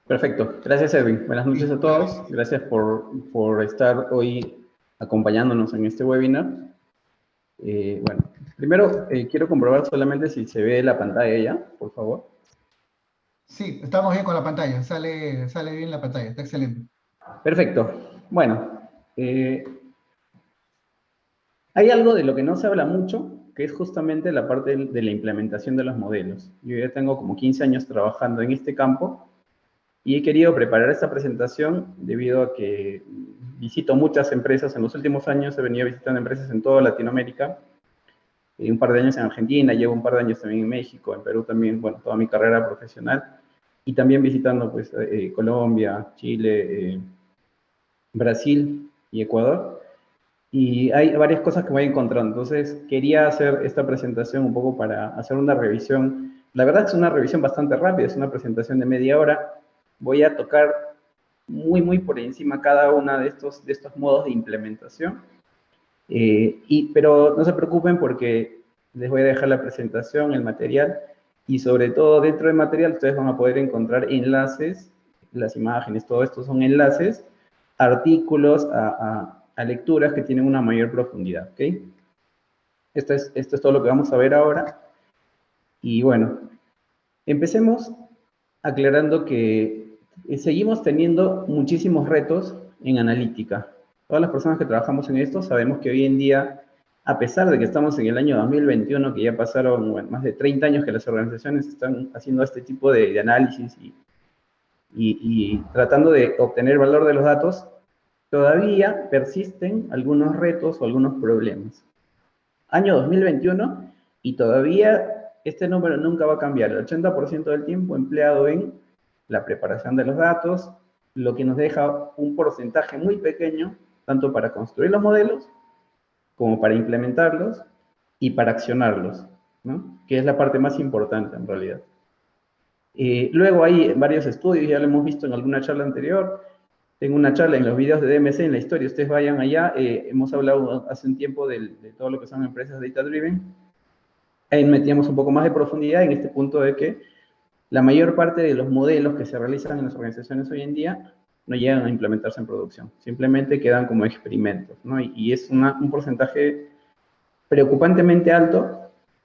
Perfecto. Gracias, Edwin. Buenas noches a Sí, todos. Gracias por estar hoy acompañándonos en este webinar. Bueno, primero quiero comprobar solamente si se ve la pantalla ya, por favor. sí, estamos bien con la pantalla, sale bien la pantalla, está excelente. Perfecto. Bueno, hay algo de lo que no se habla mucho, que es justamente la parte de la implementación de los modelos. Yo ya tengo como 15 años trabajando en este campo y he querido preparar esta presentación debido a que visito muchas empresas. En los últimos años he venido visitando empresas en toda Latinoamérica, un par de años en Argentina, llevo un par de años también en México, en Perú también, bueno, toda mi carrera profesional, y también visitando pues Colombia, Chile, Brasil y Ecuador. Y hay varias cosas que voy encontrando. Entonces, quería hacer esta presentación un poco para hacer una revisión. La verdad es una revisión bastante rápida, es una presentación de media hora. Voy a tocar muy por encima cada uno de estos modos de implementación. Pero no se preocupen porque les voy a dejar la presentación, el material, y sobre todo dentro del material ustedes van a poder encontrar enlaces, las imágenes, todo esto son enlaces, artículos a lecturas que tienen una mayor profundidad, ¿ok? Esto es todo lo que vamos a ver ahora. Y bueno, empecemos aclarando que seguimos teniendo muchísimos retos en analítica. Todas las personas que trabajamos en esto sabemos que hoy en día, a pesar de que estamos en el año 2021, que ya pasaron bueno, más de 30 años que las organizaciones están haciendo este tipo de análisis y tratando de obtener valor de los datos, todavía persisten algunos retos o algunos problemas. Año 2021 y todavía este número nunca va a cambiar. El 80% del tiempo empleado en la preparación de los datos, lo que nos deja un porcentaje muy pequeño, tanto para construir los modelos como para implementarlos y para accionarlos, ¿no? Que es la parte más importante en realidad. Luego hay varios estudios, ya lo hemos visto en alguna charla anterior, tengo una charla en los videos de DMC en la historia, ustedes vayan allá, hemos hablado hace un tiempo de todo lo que son empresas data driven, ahí metíamos un poco más de profundidad en este punto de que la mayor parte de los modelos que se realizan en las organizaciones hoy en día no llegan a implementarse en producción, simplemente quedan como experimentos, ¿no? Y es un porcentaje preocupantemente alto,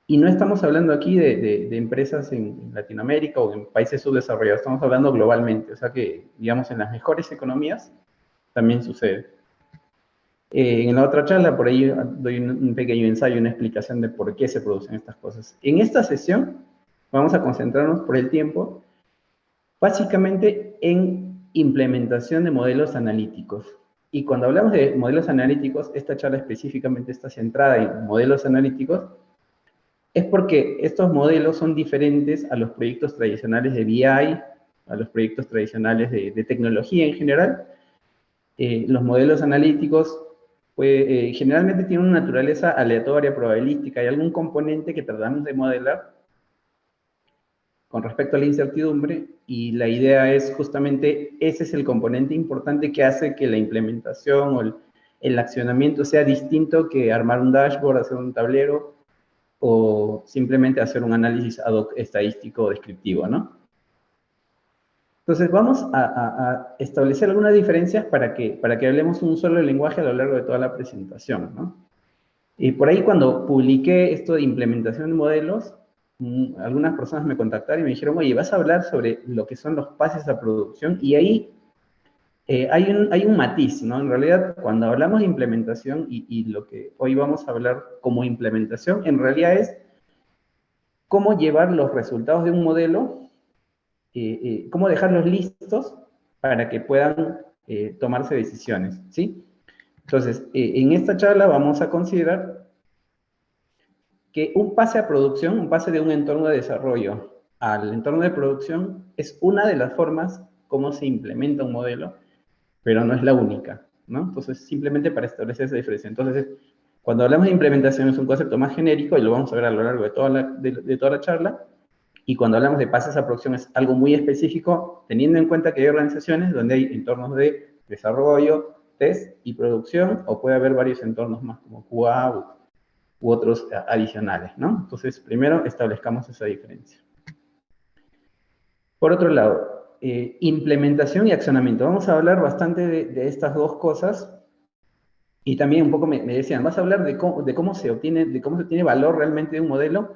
y no estamos hablando aquí de empresas en Latinoamérica o en países subdesarrollados, estamos hablando globalmente, o sea que, digamos, en las mejores economías también sucede. En la otra charla, por ahí doy un pequeño ensayo, una explicación de por qué se producen estas cosas. En esta sesión vamos a concentrarnos por el tiempo básicamente en implementación de modelos analíticos. Y cuando hablamos de modelos analíticos, esta charla específicamente está centrada en modelos analíticos, es porque estos modelos son diferentes a los proyectos tradicionales de BI, a los proyectos tradicionales de tecnología en general. Los modelos analíticos pues, generalmente tienen una naturaleza aleatoria, probabilística, hay algún componente que tratamos de modelar con respecto a la incertidumbre, y la idea es justamente, ese es el componente importante que hace que la implementación o el accionamiento sea distinto que armar un dashboard, hacer un tablero, o simplemente hacer un análisis ad hoc estadístico o descriptivo, ¿no? Entonces vamos a establecer algunas diferencias para que hablemos un solo lenguaje a lo largo de toda la presentación, ¿no? Y por ahí cuando publiqué esto de implementación de modelos, algunas personas me contactaron y me dijeron, oye, vas a hablar sobre lo que son los pases a producción, y ahí hay un matiz, ¿no? En realidad, cuando hablamos de implementación y lo que hoy vamos a hablar como implementación, en realidad es cómo llevar los resultados de un modelo, cómo dejarlos listos para que puedan tomarse decisiones, ¿sí? Entonces, en esta charla vamos a considerar que un pase a producción, un pase de un entorno de desarrollo al entorno de producción, es una de las formas como se implementa un modelo, pero no es la única, ¿no? Entonces, simplemente para establecer esa diferencia. Entonces, cuando hablamos de implementación es un concepto más genérico y lo vamos a ver a lo largo de toda la charla, y cuando hablamos de pases a producción es algo muy específico, teniendo en cuenta que hay organizaciones donde hay entornos de desarrollo, test y producción, o puede haber varios entornos más como QA u otros adicionales, ¿no? Entonces, primero establezcamos esa diferencia. Por otro lado, implementación y accionamiento. Vamos a hablar bastante de estas dos cosas. Y también un poco me decían, vas a hablar de cómo se obtiene valor realmente de un modelo.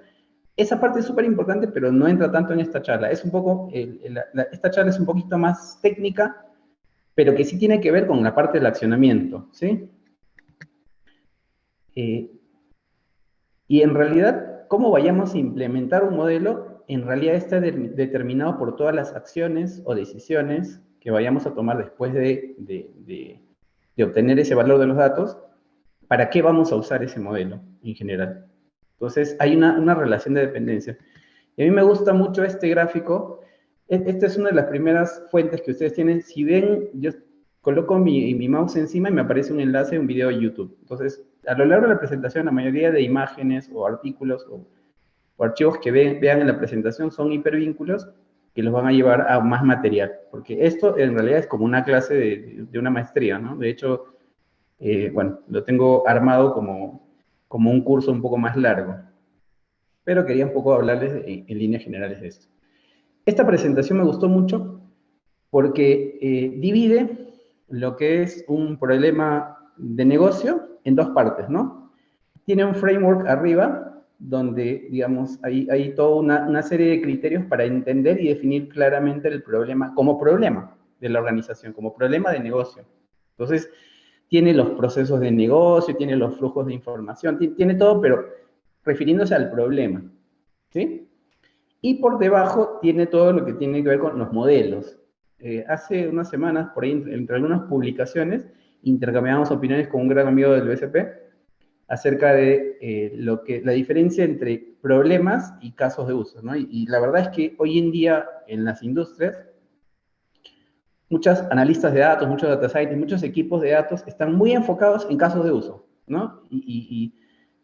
Esa parte es súper importante, pero no entra tanto en esta charla. Es un poco, esta charla es un poquito más técnica, pero que sí tiene que ver con la parte del accionamiento, ¿sí? Y en realidad, cómo vayamos a implementar un modelo, en realidad está determinado por todas las acciones o decisiones que vayamos a tomar después de obtener ese valor de los datos, para qué vamos a usar ese modelo en general. Entonces, hay una relación de dependencia. Y a mí me gusta mucho este gráfico. Esta es una de las primeras fuentes que ustedes tienen. Si ven, yo coloco mi mouse encima y me aparece un enlace de un video de YouTube. Entonces, a lo largo de la presentación, la mayoría de imágenes o artículos o archivos que vean en la presentación son hipervínculos que los van a llevar a más material. Porque esto en realidad es como una clase de una maestría, ¿no? De hecho, bueno, lo tengo armado como un curso un poco más largo. Pero quería un poco hablarles en líneas generales de esto. Esta presentación me gustó mucho porque divide lo que es un problema de negocio en dos partes, ¿no? Tiene un framework arriba donde, digamos, hay toda una serie de criterios para entender y definir claramente el problema como problema de la organización, como problema de negocio. Entonces, tiene los procesos de negocio, tiene los flujos de información, tiene todo, pero refiriéndose al problema, ¿sí? Y por debajo tiene todo lo que tiene que ver con los modelos. Hace unas semanas, por ahí, entre algunas publicaciones, intercambiamos opiniones con un gran amigo del BSP acerca de la diferencia entre problemas y casos de uso, ¿no? Y la verdad es que hoy en día en las industrias, muchos analistas de datos, muchos data scientists, muchos equipos de datos están muy enfocados en casos de uso, ¿no? Y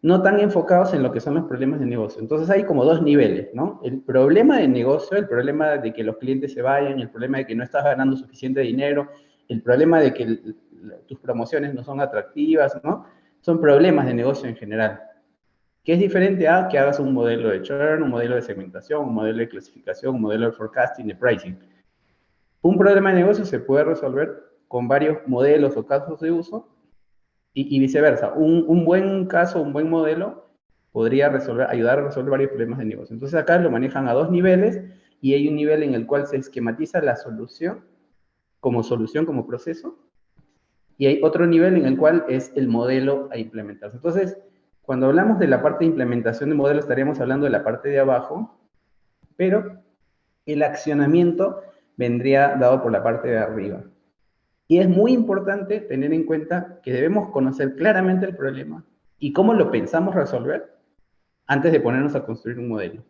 no tan enfocados en lo que son los problemas de negocio. Entonces hay como dos niveles, ¿no? El problema de negocio, el problema de que los clientes se vayan, el problema de que no estás ganando suficiente dinero, el problema de que tus promociones no son atractivas, ¿no? Son problemas de negocio en general. Que es diferente a que hagas un modelo de churn, un modelo de segmentación, un modelo de clasificación, un modelo de forecasting, de pricing. Un problema de negocio se puede resolver con varios modelos o casos de uso y viceversa. Un buen caso, un buen modelo podría ayudar a resolver varios problemas de negocio. Entonces acá lo manejan a dos niveles y hay un nivel en el cual se esquematiza la solución, como proceso, y hay otro nivel en el cual es el modelo a implementarse. Entonces, cuando hablamos de la parte de implementación de modelo, estaríamos hablando de la parte de abajo, pero el accionamiento vendría dado por la parte de arriba. Y es muy importante tener en cuenta que debemos conocer claramente el problema y cómo lo pensamos resolver antes de ponernos a construir un modelo.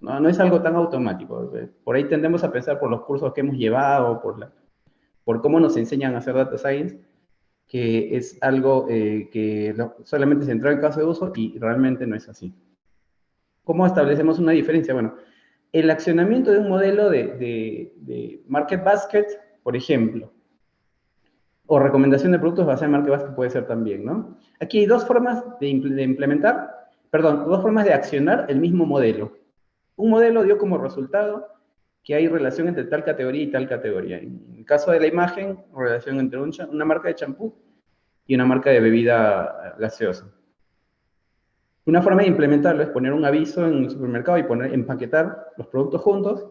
No es algo tan automático. Por ahí tendemos a pensar por los cursos que hemos llevado, por cómo nos enseñan a hacer data science, que es algo que solamente se entra en caso de uso y realmente no es así. ¿Cómo establecemos una diferencia? Bueno, el accionamiento de un modelo de Market Basket, por ejemplo, o recomendación de productos basada en Market Basket puede ser también, ¿no? Aquí hay dos formas de implementar, perdón, dos formas de accionar el mismo modelo. Un modelo dio como resultado que hay relación entre tal categoría y tal categoría. En el caso de la imagen, relación entre una marca de champú y una marca de bebida gaseosa. Una forma de implementarlo es poner un aviso en el supermercado y empaquetar los productos juntos.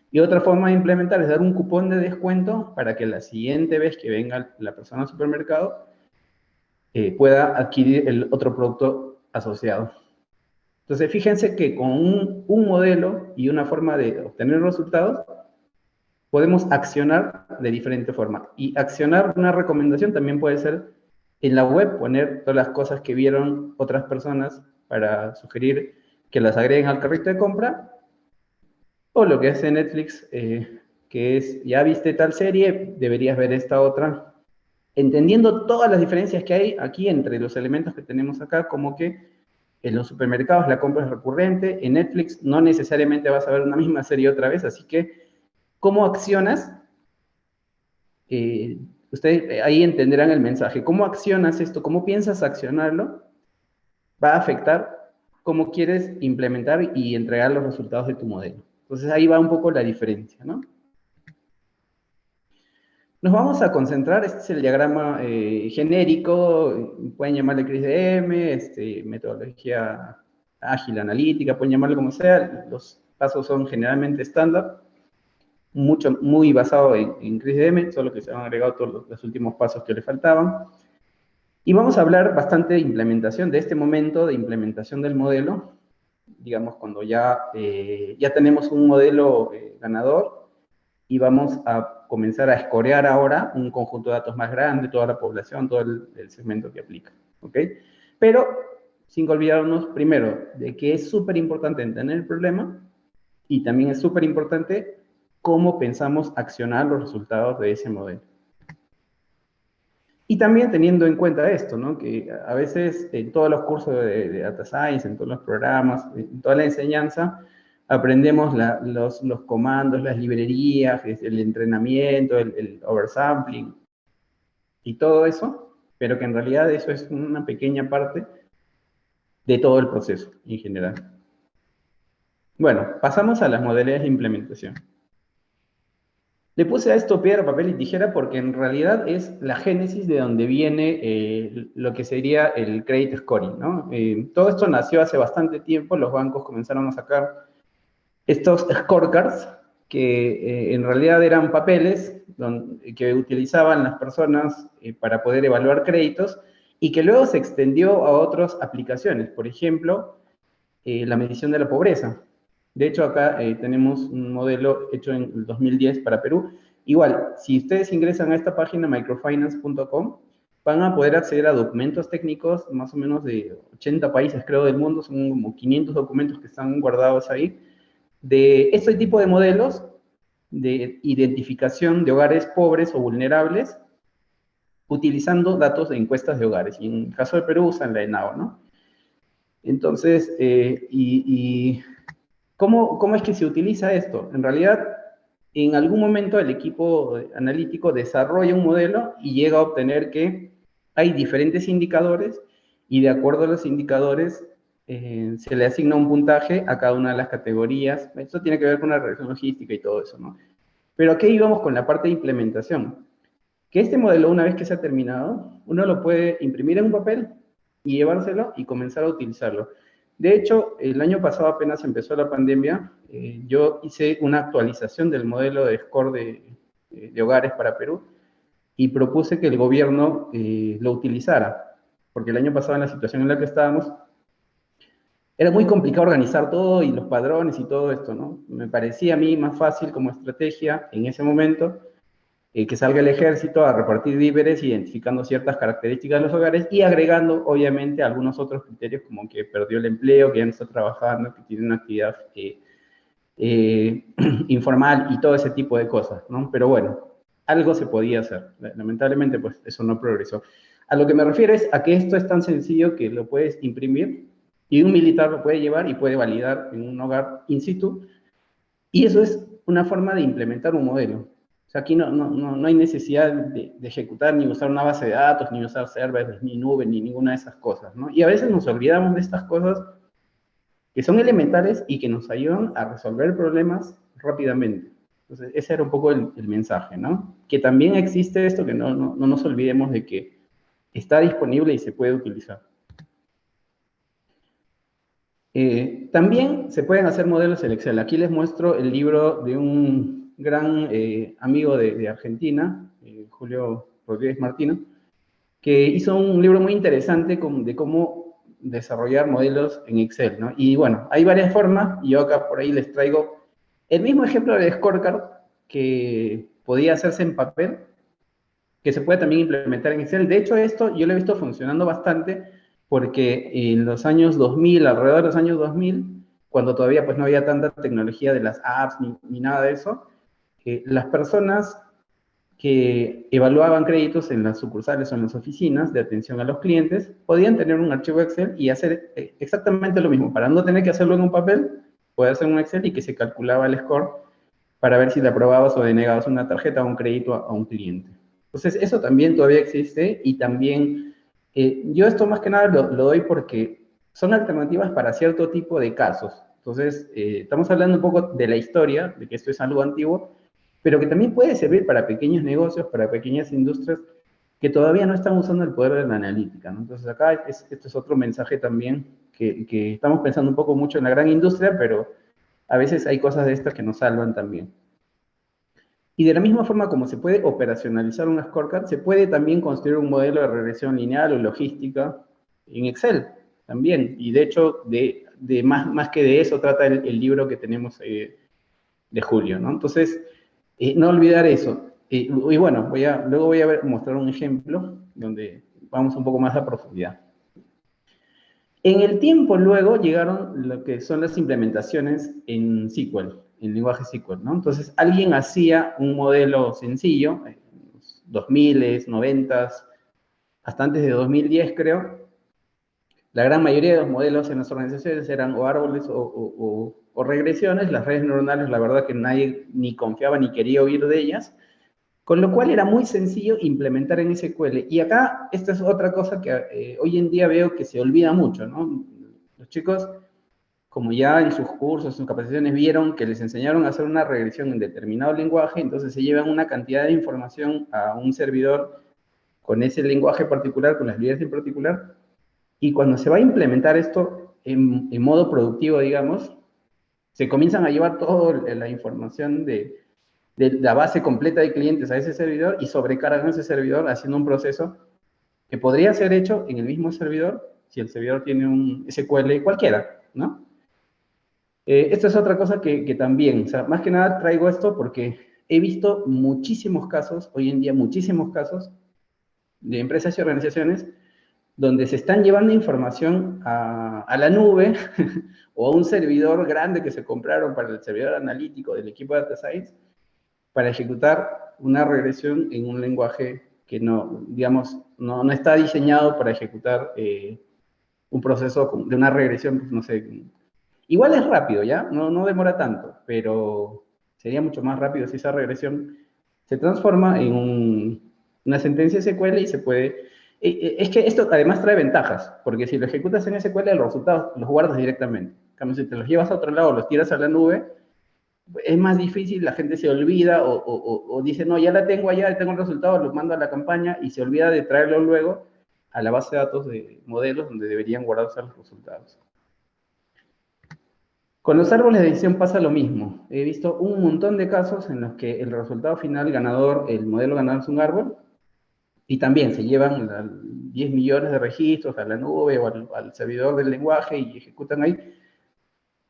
Y otra forma de implementar es dar un cupón de descuento para que la siguiente vez que venga la persona al supermercado pueda adquirir el otro producto asociado. Entonces, fíjense que con un modelo y una forma de obtener resultados, podemos accionar de diferente forma. Y accionar una recomendación también puede ser en la web, poner todas las cosas que vieron otras personas para sugerir que las agreguen al carrito de compra, o lo que hace Netflix, que es, ya viste tal serie, deberías ver esta otra, entendiendo todas las diferencias que hay aquí entre los elementos que tenemos acá, como que en los supermercados la compra es recurrente, en Netflix no necesariamente vas a ver una misma serie otra vez, así que, ¿cómo accionas? Ustedes ahí entenderán el mensaje. ¿Cómo accionas esto? ¿Cómo piensas accionarlo? Va a afectar cómo quieres implementar y entregar los resultados de tu modelo. Entonces ahí va un poco la diferencia, ¿no? Nos vamos a concentrar, este es el diagrama genérico, pueden llamarle CRISDM, metodología ágil analítica, pueden llamarlo como sea, los pasos son generalmente estándar, muy basado en CRISDM, solo que se han agregado todos los últimos pasos que le faltaban. Y vamos a hablar bastante de implementación, de este momento de implementación del modelo, digamos cuando ya tenemos un modelo ganador, y vamos a comenzar a escorear ahora un conjunto de datos más grande, toda la población, todo el segmento que aplica, ¿ok? Pero sin olvidarnos, primero, de que es súper importante entender el problema y también es súper importante cómo pensamos accionar los resultados de ese modelo. Y también teniendo en cuenta esto, ¿no? Que a veces en todos los cursos de Data Science, en todos los programas, en toda la enseñanza, aprendemos los comandos, las librerías, el entrenamiento, el oversampling y todo eso, pero que en realidad eso es una pequeña parte de todo el proceso en general. Bueno, pasamos a las modalidades de implementación. Le puse a esto piedra, papel y tijera porque en realidad es la génesis de donde viene lo que sería el credit scoring, ¿no? Todo esto nació hace bastante tiempo, los bancos comenzaron a sacar estos scorecards que en realidad eran papeles que utilizaban las personas para poder evaluar créditos y que luego se extendió a otras aplicaciones, por ejemplo, la medición de la pobreza. De hecho, acá tenemos un modelo hecho en el 2010 para Perú. Igual, si ustedes ingresan a esta página, microfinance.com, van a poder acceder a documentos técnicos, más o menos de 80 países, creo, del mundo, son como 500 documentos que están guardados ahí, de este tipo de modelos de identificación de hogares pobres o vulnerables, utilizando datos de encuestas de hogares. Y en el caso de Perú usan la ENAO, ¿no? Entonces, ¿cómo es que se utiliza esto? En realidad, en algún momento el equipo analítico desarrolla un modelo y llega a obtener que hay diferentes indicadores y de acuerdo a los indicadores se le asigna un puntaje a cada una de las categorías. Esto tiene que ver con la regresión logística y todo eso, ¿no? Pero aquí íbamos con la parte de implementación. Que este modelo, una vez que se ha terminado, uno lo puede imprimir en un papel y llevárselo y comenzar a utilizarlo. De hecho, el año pasado apenas empezó la pandemia, yo hice una actualización del modelo de score de hogares para Perú y propuse que el gobierno lo utilizara, porque el año pasado en la situación en la que estábamos, era muy complicado organizar todo y los padrones y todo esto, ¿no? Me parecía a mí más fácil como estrategia en ese momento que salga el ejército a repartir víveres, identificando ciertas características de los hogares y agregando, obviamente, algunos otros criterios como que perdió el empleo, que ya no está trabajando, que tiene una actividad informal y todo ese tipo de cosas, ¿no? Pero bueno, algo se podía hacer. Lamentablemente, pues eso no progresó. A lo que me refiero es a que esto es tan sencillo que lo puedes imprimir y un militar lo puede llevar y puede validar en un hogar in situ. Y eso es una forma de implementar un modelo. O sea, aquí no hay necesidad de ejecutar ni usar una base de datos, ni usar servers, ni nube, ni ninguna de esas cosas, ¿no? Y a veces nos olvidamos de estas cosas que son elementales y que nos ayudan a resolver problemas rápidamente. Entonces, ese era un poco el mensaje, ¿no? Que también existe esto, que no nos olvidemos de que está disponible y se puede utilizar. También se pueden hacer modelos en Excel. Aquí les muestro el libro de un gran amigo de Argentina, Julio Rodríguez Martino, que hizo un libro muy interesante de cómo desarrollar modelos en Excel, ¿no? Y bueno, hay varias formas, y yo acá por ahí les traigo el mismo ejemplo de scorecard que podía hacerse en papel, que se puede también implementar en Excel. De hecho, esto yo lo he visto funcionando bastante porque en los años 2000, alrededor de los años 2000, cuando todavía pues no había tanta tecnología de las apps ni nada de eso, las personas que evaluaban créditos en las sucursales o en las oficinas de atención a los clientes podían tener un archivo Excel y hacer exactamente lo mismo. Para no tener que hacerlo en un papel, puede hacer un Excel y que se calculaba el score para ver si le aprobabas o denegabas una tarjeta o un crédito a un cliente. Entonces, eso también todavía existe y también, yo esto más que nada lo doy porque son alternativas para cierto tipo de casos. Entonces, estamos hablando un poco de la historia, de que esto es algo antiguo, pero que también puede servir para pequeños negocios, para pequeñas industrias que todavía no están usando el poder de la analítica, ¿no? Entonces acá esto es otro mensaje también, que estamos pensando un poco mucho en la gran industria, pero a veces hay cosas de estas que nos salvan también. Y de la misma forma como se puede operacionalizar un scorecard, se puede también construir un modelo de regresión lineal o logística en Excel también. Y de hecho, más que de eso trata el libro que tenemos de Julio, ¿no? Entonces, no olvidar eso. Y bueno, luego voy a mostrar un ejemplo donde vamos un poco más a profundidad. En el tiempo luego llegaron lo que son las implementaciones en SQL, en lenguaje SQL, ¿no? Entonces, alguien hacía un modelo sencillo, en los 2000, 90, hasta antes de 2010, creo. La gran mayoría de los modelos en las organizaciones eran o árboles o regresiones. Las redes neuronales, la verdad que nadie ni confiaba ni quería oír de ellas, con lo cual era muy sencillo implementar en SQL. Y acá, esta es otra cosa que hoy en día veo que se olvida mucho, ¿no? Los chicos, como ya en sus cursos, en sus capacitaciones, vieron que les enseñaron a hacer una regresión en determinado lenguaje, entonces se llevan una cantidad de información a un servidor con ese lenguaje particular, con las librerías en particular, y cuando se va a implementar esto en modo productivo, digamos, se comienzan a llevar toda la información de la base completa de clientes a ese servidor y sobrecargan ese servidor haciendo un proceso que podría ser hecho en el mismo servidor si el servidor tiene un SQL cualquiera, ¿no? Esto es otra cosa que también, o sea, más que nada traigo esto porque he visto muchísimos casos, hoy en día muchísimos casos, de empresas y organizaciones donde se están llevando información a la nube o a un servidor grande que se compraron para el servidor analítico del equipo de Data Science para ejecutar una regresión en un lenguaje que no, digamos, no está diseñado para ejecutar un proceso de una regresión, pues, no sé. Igual es rápido, ¿ya? No demora tanto, pero sería mucho más rápido si esa regresión se transforma en una sentencia SQL y se puede... Es que esto además trae ventajas, porque si lo ejecutas en SQL, los resultados los guardas directamente. En cambio, si te los llevas a otro lado, los tiras a la nube, es más difícil, la gente se olvida o dice, no, ya la tengo allá, tengo el resultado, lo mando a la campaña y se olvida de traerlo luego a la base de datos de modelos donde deberían guardarse los resultados. Con los árboles de decisión pasa lo mismo. He visto un montón de casos en los que el resultado final ganador, el modelo ganador es un árbol, y también se llevan 10 millones de registros a la nube o al servidor del lenguaje y ejecutan ahí,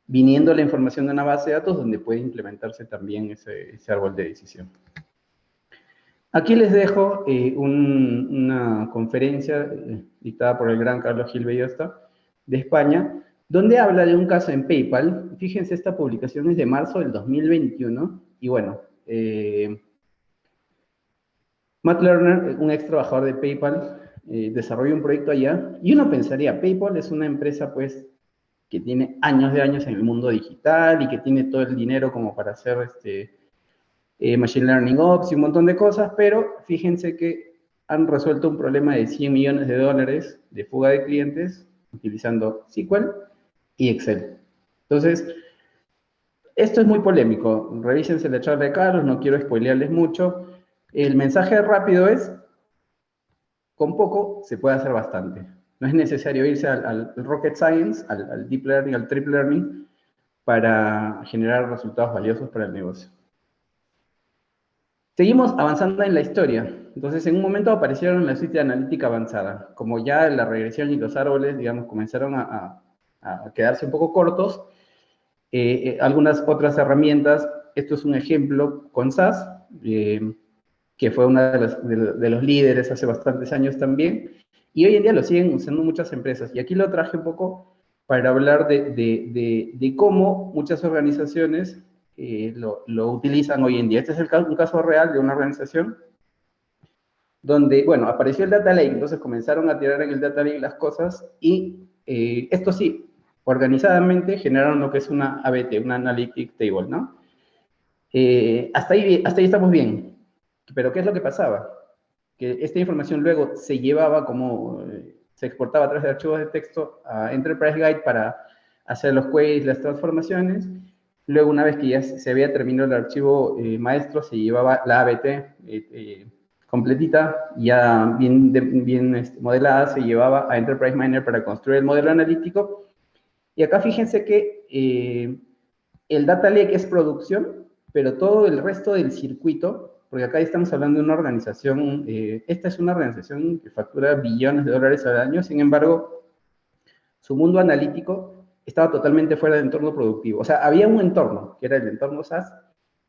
viniendo la información de una base de datos donde puede implementarse también ese árbol de decisión. Aquí les dejo una conferencia dictada por el gran Carlos Gil Bellosta de España, donde habla de un caso en PayPal. Fíjense, esta publicación es de marzo del 2021, y bueno, Matt Lerner, un ex trabajador de PayPal, desarrolló un proyecto allá, y uno pensaría, PayPal es una empresa, pues, que tiene años de años en el mundo digital y que tiene todo el dinero como para hacer Machine Learning Ops y un montón de cosas, pero fíjense que han resuelto un problema de 100 millones de dólares de fuga de clientes utilizando SQL y Excel. Entonces, esto es muy polémico. Revísense la charla de Carlos, no quiero spoilearles mucho. El mensaje rápido es, con poco se puede hacer bastante. No es necesario irse al rocket science, al deep learning, al triple learning, para generar resultados valiosos para el negocio. Seguimos avanzando en la historia. Entonces, en un momento aparecieron la suite de analítica avanzada. Como ya la regresión y los árboles, digamos, comenzaron a quedarse un poco cortos, algunas otras herramientas, esto es un ejemplo con SAS, que fue uno de los líderes hace bastantes años también, y hoy en día lo siguen usando muchas empresas. Y aquí lo traje un poco para hablar de cómo muchas organizaciones lo utilizan hoy en día. Este es un caso real de una organización donde, bueno, apareció el Data Lake, entonces comenzaron a tirar en el Data Lake las cosas y esto sí, organizadamente generaron lo que es una ABT, una Analytic Table, ¿no? Hasta ahí estamos bien, pero ¿qué es lo que pasaba? Que esta información luego se llevaba como, se exportaba a través de archivos de texto a Enterprise Guide para hacer los queries, las transformaciones, Luego, una vez que ya se había terminado el archivo maestro, se llevaba la ABT completita, ya bien modelada, se llevaba a Enterprise Miner para construir el modelo analítico. Y acá fíjense que el Data Lake es producción, pero todo el resto del circuito, porque acá estamos hablando de una organización, esta es una organización que factura billones de dólares al año, sin embargo, su mundo analítico estaba totalmente fuera del entorno productivo. O sea, había un entorno, que era el entorno SAS,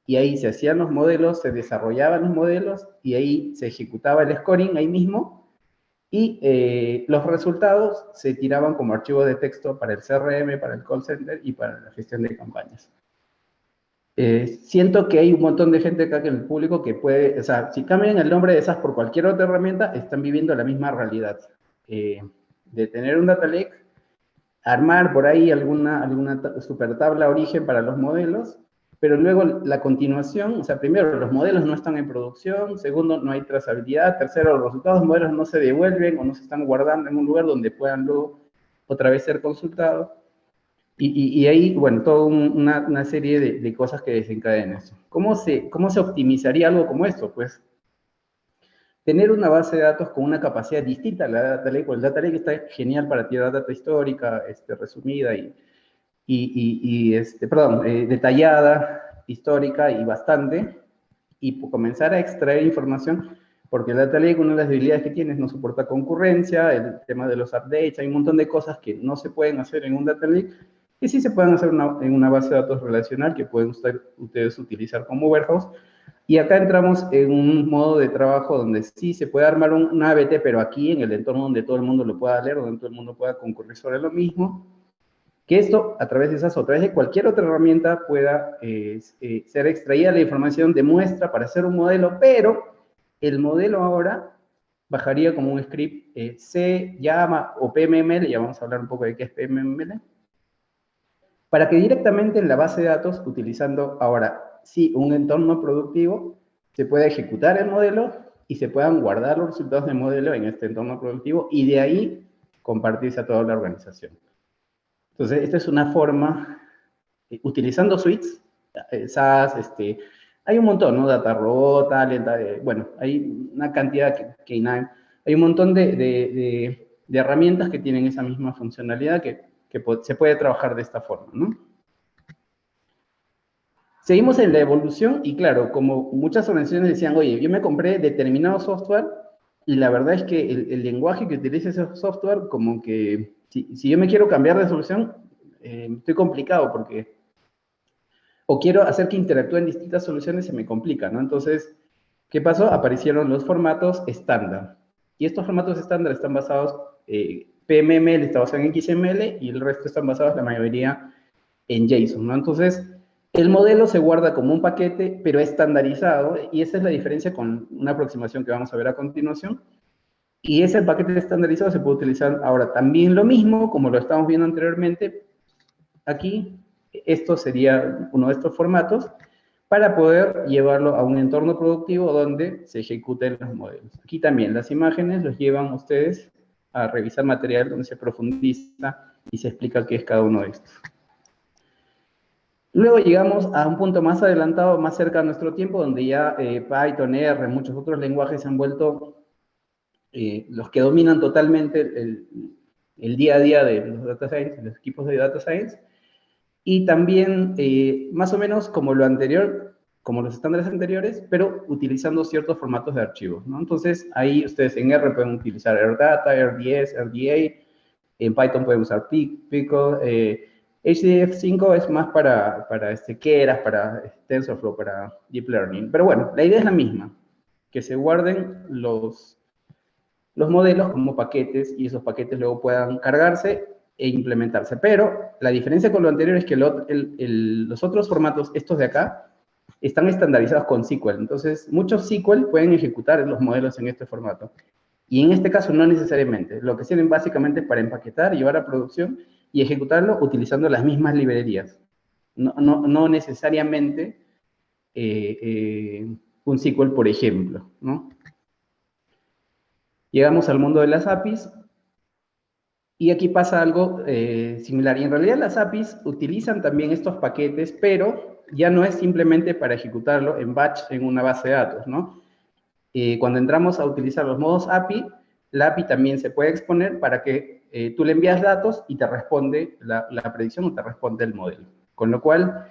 y ahí se hacían los modelos, se desarrollaban los modelos, y ahí se ejecutaba el scoring ahí mismo, y los resultados se tiraban como archivos de texto para el CRM, para el call center y para la gestión de campañas. Siento que hay un montón de gente acá en el público que puede, o sea, si cambian el nombre de SAS por cualquier otra herramienta, están viviendo la misma realidad. De tener un data lake, armar por ahí alguna super tabla origen para los modelos, pero luego la continuación, o sea, primero, los modelos no están en producción, segundo, no hay trazabilidad, tercero, los resultados de los modelos no se devuelven o no se están guardando en un lugar donde puedan luego otra vez ser consultados. Y ahí, bueno, toda una serie de cosas que desencadenan eso. ¿Cómo se optimizaría algo como esto? Pues tener una base de datos con una capacidad distinta a la Data Lake, porque el Data Lake está genial para tirar data histórica, resumida detallada, histórica y bastante, y comenzar a extraer información, porque el Data Lake, una de las debilidades que tiene es no soporta concurrencia, el tema de los updates, hay un montón de cosas que no se pueden hacer en un Data Lake, que sí se pueden hacer en una base de datos relacional que pueden ustedes utilizar como warehouse. Y acá entramos en un modo de trabajo donde sí se puede armar una ABT, pero aquí en el entorno donde todo el mundo lo pueda leer, donde todo el mundo pueda concurrir sobre lo mismo, que esto a través de SAS o a través de cualquier otra herramienta pueda ser extraída la información de muestra para hacer un modelo, pero el modelo ahora bajaría como un script C, Llama o PMML, ya vamos a hablar un poco de qué es PMML, para que directamente en la base de datos, utilizando ahora sí un entorno productivo, se pueda ejecutar el modelo y se puedan guardar los resultados del modelo en este entorno productivo y de ahí compartirse a toda la organización. Entonces, esta es una forma, utilizando suites, SAS, hay un montón, ¿no? DataRow, Talent, bueno, hay una cantidad hay un montón de herramientas que tienen esa misma funcionalidad que se puede trabajar de esta forma, ¿no? Seguimos en la evolución y claro, como muchas organizaciones decían, oye, yo me compré determinado software y la verdad es que el lenguaje que utiliza ese software, como que si yo me quiero cambiar de solución, estoy complicado porque o quiero hacer que interactúen distintas soluciones, se me complica, ¿no? Entonces, ¿qué pasó? Aparecieron los formatos estándar. Y estos formatos estándar están basados, PMML está basado en XML y el resto están basados, la mayoría, en JSON, ¿no? Entonces, el modelo se guarda como un paquete, pero estandarizado, y esa es la diferencia con una aproximación que vamos a ver a continuación. Y ese paquete estandarizado se puede utilizar ahora también lo mismo, como lo estamos viendo anteriormente. Aquí, esto sería uno de estos formatos para poder llevarlo a un entorno productivo donde se ejecuten los modelos. Aquí también las imágenes los llevan ustedes a revisar material donde se profundiza y se explica qué es cada uno de estos. Luego llegamos a un punto más adelantado, más cerca a nuestro tiempo, donde ya Python, R, muchos otros lenguajes se han vuelto los que dominan totalmente el día a día de los data science, los equipos de data science, y también más o menos como lo anterior, como los estándares anteriores, pero utilizando ciertos formatos de archivos, ¿no? Entonces, ahí ustedes en R pueden utilizar RData, RDS, RDA, en Python pueden usar Pickle, HDF5 es más para Keras, para TensorFlow, para Deep Learning. Pero bueno, la idea es la misma, que se guarden los modelos como paquetes y esos paquetes luego puedan cargarse e implementarse. Pero la diferencia con lo anterior es que los otros formatos, estos de acá, están estandarizados con SQL. Entonces, muchos SQL pueden ejecutar los modelos en este formato. Y en este caso no necesariamente. Lo que sirven básicamente es para empaquetar, llevar a producción y ejecutarlo utilizando las mismas librerías. No necesariamente un SQL, por ejemplo, ¿no? Llegamos al mundo de las APIs. Y aquí pasa algo similar. Y en realidad las APIs utilizan también estos paquetes, pero ya no es simplemente para ejecutarlo en batch en una base de datos, ¿no? Cuando entramos a utilizar los modos API, la API también se puede exponer para que tú le envías datos y te responde la predicción o te responde el modelo. Con lo cual,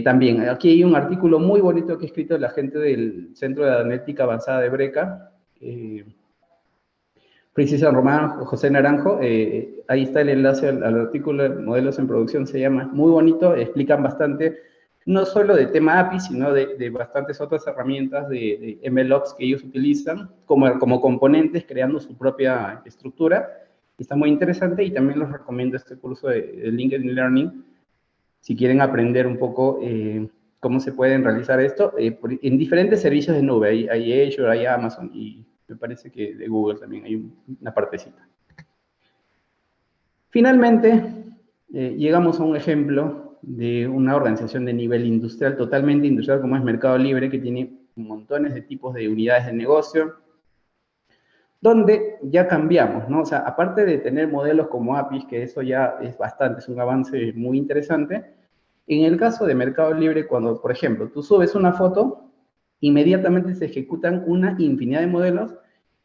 también, aquí hay un artículo muy bonito que ha escrito la gente del Centro de Analítica Avanzada de Breca, Francis San Román, José Naranjo, ahí está el enlace al artículo de Modelos en Producción, se llama, muy bonito, explican bastante, no solo de tema API, sino de bastantes otras herramientas de MLOps que ellos utilizan como componentes, creando su propia estructura. Está muy interesante y también les recomiendo este curso de LinkedIn Learning, si quieren aprender un poco cómo se pueden realizar esto, en diferentes servicios de nube, hay Azure, hay Amazon y me parece que de Google también hay una partecita. Finalmente, llegamos a un ejemplo de una organización de nivel industrial, totalmente industrial, como es Mercado Libre, que tiene montones de tipos de unidades de negocio, donde ya cambiamos, ¿no? O sea, aparte de tener modelos como APIs, que eso ya es bastante, es un avance muy interesante, en el caso de Mercado Libre, cuando, por ejemplo, tú subes una foto, inmediatamente se ejecutan una infinidad de modelos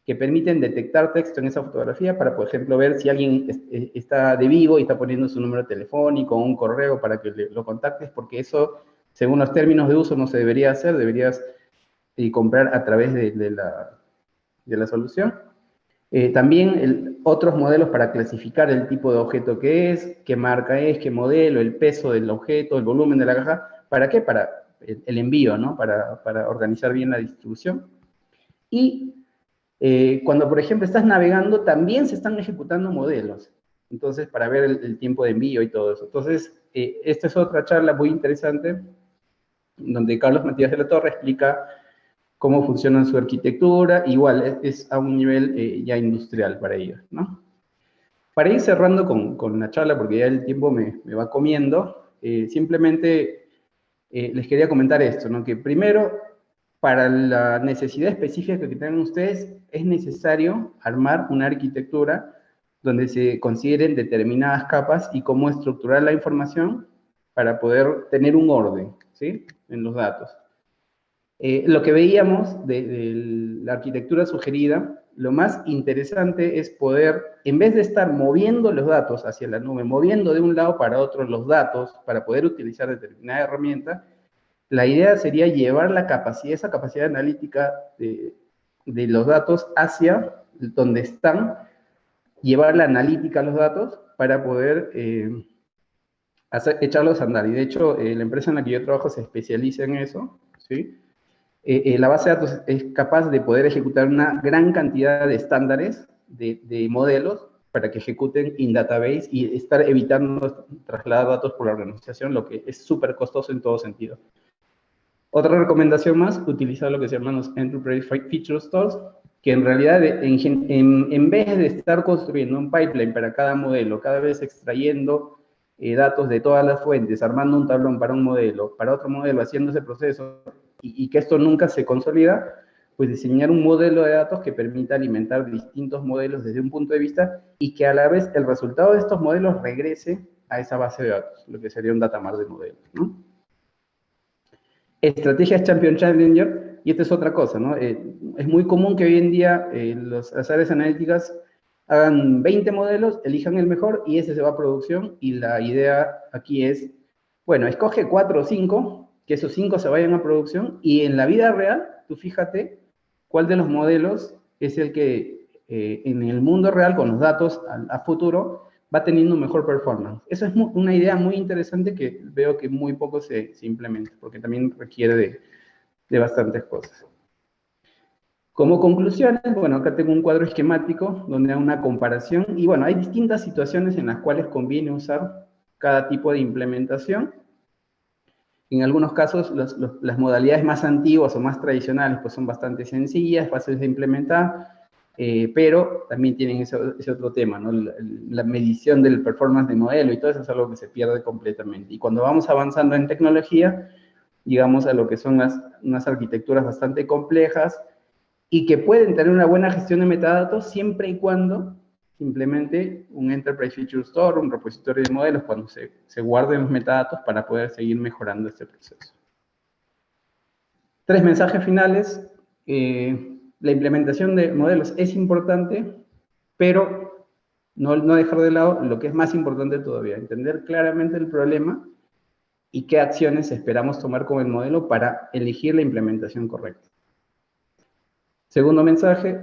que permiten detectar texto en esa fotografía para, por ejemplo, ver si alguien está de vivo y está poniendo su número telefónico o un correo para que lo contactes, porque eso, según los términos de uso, no se debería hacer, deberías comprar a través de la solución. También otros modelos para clasificar el tipo de objeto que es, qué marca es, qué modelo, el peso del objeto, el volumen de la caja. ¿Para qué? Para el envío, ¿no? Para organizar bien la distribución. Y cuando, por ejemplo, estás navegando, también se están ejecutando modelos. Entonces, para ver el tiempo de envío y todo eso. Entonces, esta es otra charla muy interesante, donde Carlos Matías de la Torre explica cómo funciona su arquitectura, igual es a un nivel ya industrial para ellos, ¿no? Para ir cerrando con la charla, porque ya el tiempo me va comiendo, simplemente les quería comentar esto, ¿no? Que primero, para la necesidad específica que tengan ustedes, es necesario armar una arquitectura donde se consideren determinadas capas y cómo estructurar la información para poder tener un orden, ¿sí? En los datos. Lo que veíamos de la arquitectura sugerida, lo más interesante es poder, en vez de estar moviendo los datos hacia la nube, moviendo de un lado para otro los datos para poder utilizar determinada herramienta, la idea sería llevar esa capacidad analítica de los datos hacia donde están, llevar la analítica a los datos para poder echarlos a andar. Y de hecho, la empresa en la que yo trabajo se especializa en eso, ¿sí? La base de datos es capaz de poder ejecutar una gran cantidad de estándares de modelos para que ejecuten in database y estar evitando trasladar datos por la organización, lo que es súper costoso en todo sentido. Otra recomendación más, utilizar lo que se llaman los Enterprise Feature Stores, que en realidad en vez de estar construyendo un pipeline para cada modelo, cada vez extrayendo datos de todas las fuentes, armando un tablón para un modelo, para otro modelo, haciendo ese proceso, y que esto nunca se consolida, pues diseñar un modelo de datos que permita alimentar distintos modelos desde un punto de vista y que a la vez el resultado de estos modelos regrese a esa base de datos, lo que sería un data mart de modelos, ¿no? Estrategias Champion Challenger, y esta es otra cosa, ¿no? Es muy común que hoy en día las áreas analíticas hagan 20 modelos, elijan el mejor y ese se va a producción, y la idea aquí es, bueno, escoge 4 o 5, que esos 5 se vayan a producción, y en la vida real, tú fíjate cuál de los modelos es el que en el mundo real, con los datos a futuro, va teniendo mejor performance. Eso es una idea muy interesante que veo que muy poco se implementa, porque también requiere de bastantes cosas. Como conclusiones, bueno, acá tengo un cuadro esquemático donde hay una comparación, y bueno, hay distintas situaciones en las cuales conviene usar cada tipo de implementación. En algunos casos, las modalidades más antiguas o más tradicionales pues son bastante sencillas, fáciles de implementar, pero también tienen ese otro tema, ¿no? La medición del performance de modelo y todo eso es algo que se pierde completamente. Y cuando vamos avanzando en tecnología, llegamos a lo que son unas arquitecturas bastante complejas y que pueden tener una buena gestión de metadatos siempre y cuando simplemente un Enterprise Feature Store, un repositorio de modelos, cuando se guarden los metadatos para poder seguir mejorando este proceso. 3 mensajes finales. La implementación de modelos es importante, pero no dejar de lado lo que es más importante todavía, entender claramente el problema y qué acciones esperamos tomar con el modelo para elegir la implementación correcta. Segundo mensaje,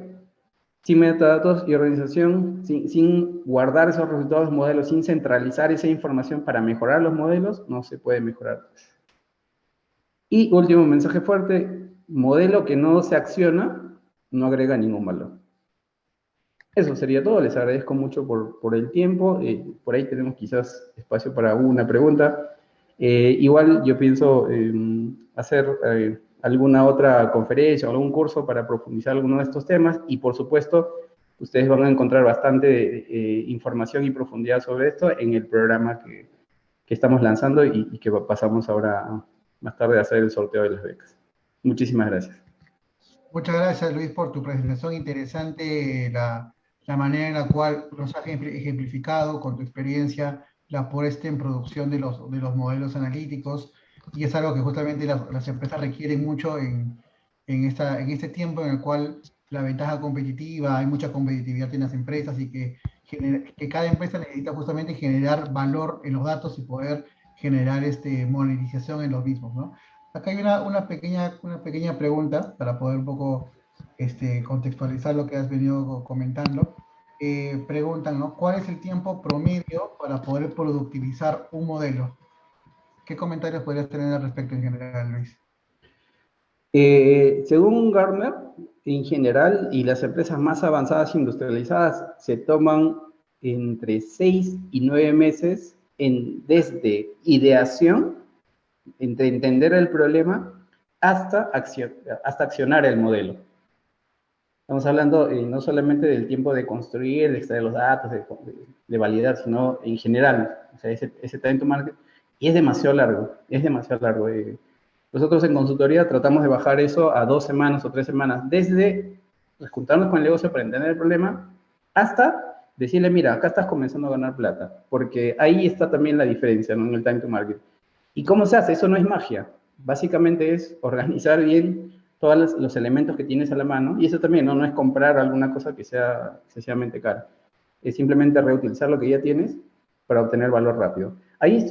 sin metadatos y organización, sin guardar esos resultados de modelos, sin centralizar esa información para mejorar los modelos, no se puede mejorar. Y último mensaje fuerte, modelo que no se acciona, no agrega ningún valor. Eso sería todo, les agradezco mucho por el tiempo, por ahí tenemos quizás espacio para una pregunta. Igual yo pienso hacer alguna otra conferencia o algún curso para profundizar alguno de estos temas y por supuesto ustedes van a encontrar bastante información y profundidad sobre esto en el programa que estamos lanzando y que pasamos ahora más tarde a hacer el sorteo de las becas. Muchísimas gracias. Muchas gracias, Luis, por tu presentación interesante, la manera en la cual nos has ejemplificado con tu experiencia la puesta en producción de los modelos analíticos, y es algo que justamente las empresas requieren mucho en este tiempo en el cual la ventaja competitiva, hay mucha competitividad en las empresas y que cada empresa necesita justamente generar valor en los datos y poder generar monetización en los mismos, ¿no? Acá hay una pequeña pregunta para poder un poco contextualizar lo que has venido comentando. Preguntan, ¿no? ¿Cuál es el tiempo promedio para poder productivizar un modelo? ¿Qué comentarios podrías tener al respecto en general, Luis? Según Gartner, en general, y las empresas más avanzadas industrializadas se toman entre 6 y 9 meses desde ideación, entre entender el problema, hasta accionar el modelo. Estamos hablando no solamente del tiempo de construir, de extraer los datos, de validar, sino en general. O sea, ese time to market, y es demasiado largo, nosotros en consultoría tratamos de bajar eso a 2 semanas o 3 semanas, desde juntarnos con el negocio para entender el problema, hasta decirle, mira, acá estás comenzando a ganar plata, porque ahí está también la diferencia, ¿no? En el time to market. ¿Y cómo se hace? Eso no es magia. Básicamente es organizar bien todos los elementos que tienes a la mano, y eso también, ¿no? No es comprar alguna cosa que sea excesivamente cara. Es simplemente reutilizar lo que ya tienes para obtener valor rápido. Ahí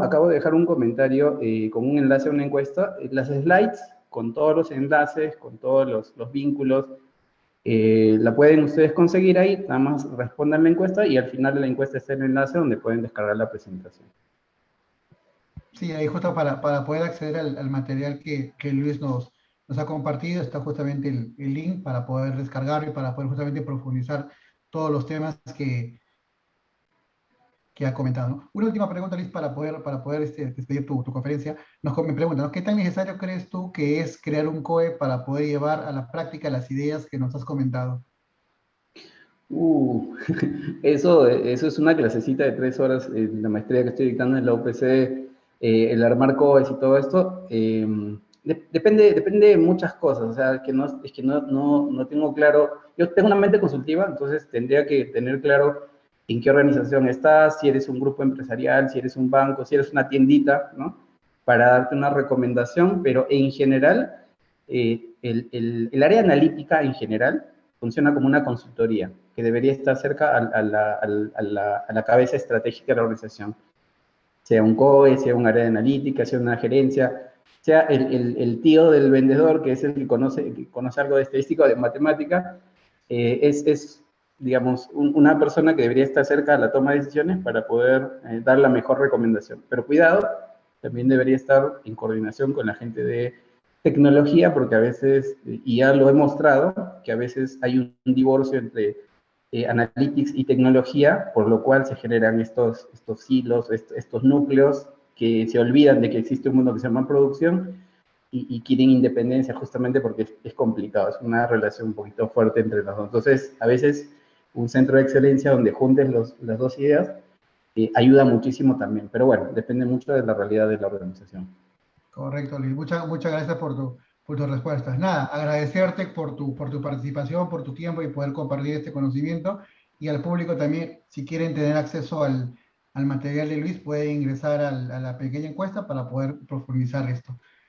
acabo de dejar un comentario con un enlace a una encuesta. Las slides, con todos los enlaces, con todos los vínculos, la pueden ustedes conseguir ahí, nada más respondan la encuesta y al final de la encuesta está el enlace donde pueden descargar la presentación. Sí, ahí justo para poder acceder al material que Luis nos ha compartido, está justamente el link para poder descargarlo y para poder justamente profundizar todos los temas que ha comentado, ¿no? Una última pregunta, Luis, para poder despedir tu conferencia. Me preguntan, ¿no? ¿Qué tan necesario crees tú que es crear un COE para poder llevar a la práctica las ideas que nos has comentado? Eso es una clasecita de 3 horas en la maestría que estoy dictando en la UPC, el armar COEs y todo esto. Depende de muchas cosas, o sea, es que no tengo claro. Yo tengo una mente consultiva, entonces tendría que tener claro en qué organización estás, si eres un grupo empresarial, si eres un banco, si eres una tiendita, ¿no? Para darte una recomendación, pero en general, el área analítica en general funciona como una consultoría que debería estar cerca a la cabeza estratégica de la organización. Sea un COE, sea un área de analítica, sea una gerencia, sea el tío del vendedor, que es el que conoce algo de estadística o de matemática, digamos, una persona que debería estar cerca de la toma de decisiones para poder dar la mejor recomendación. Pero cuidado, también debería estar en coordinación con la gente de tecnología, porque a veces, y ya lo he mostrado, que a veces hay un divorcio entre analytics y tecnología, por lo cual se generan estos silos, estos núcleos que se olvidan de que existe un mundo que se llama producción y quieren independencia justamente porque es complicado, es una relación un poquito fuerte entre los dos. Entonces, a veces un centro de excelencia donde juntes las dos ideas ayuda muchísimo también, pero bueno, depende mucho de la realidad de la organización. Correcto, Luis. Muchas gracias por tus respuestas. Nada, agradecerte por tu participación, por tu tiempo y poder compartir este conocimiento. y al público también, si quieren tener acceso al material de Luis, pueden ingresar a la pequeña encuesta para poder profundizar esto.